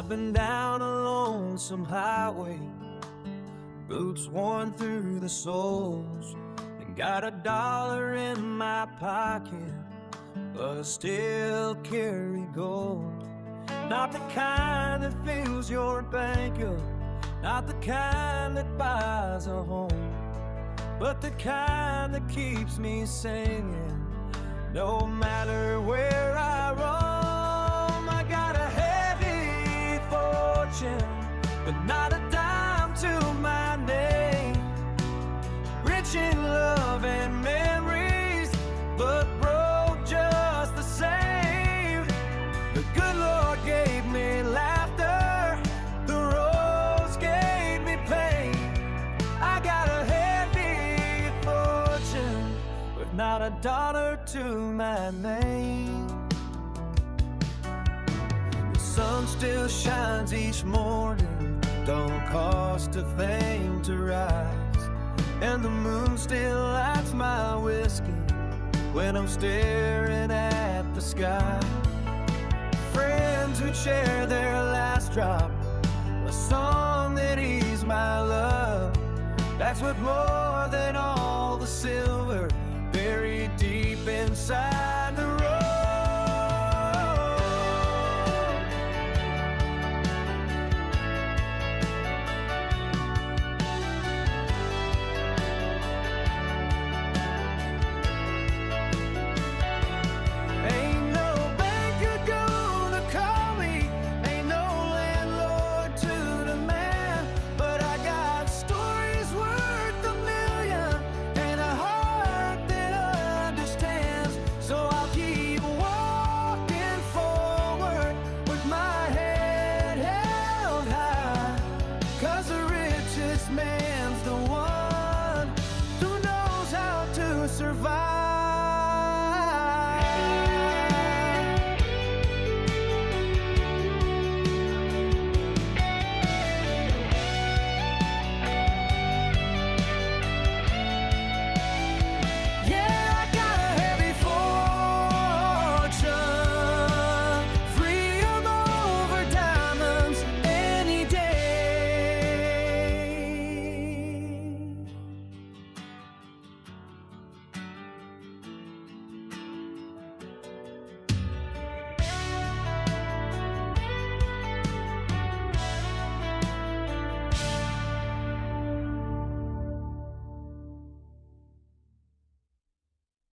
I've been down a lonesome highway, boots worn through the soles, and got $1 in my pocket, but I still carry gold. Not the kind that fills your bank up, not the kind that buys a home, but the kind that keeps me singing no matter where I roam. I got a heavy fortune, but not a dime to my name. Rich in love and memories, but broke just the same. The good Lord gave me laughter, the rose gave me pain. I got a heavy fortune, but not $1 to my name. The sun still shines each morning, don't cost a thing to rise, and the moon still lights my whiskey when I'm staring at the sky. Friends who share their last drop, a song that eased my love. That's what more than all the silver buried deep inside the road. Ain't no banker gonna call me, ain't no landlord to demand, but I got stories worth a million and a heart that understands. So I'll keep walking forward with my head held high, 'cause the richest man's the one who knows how to survive.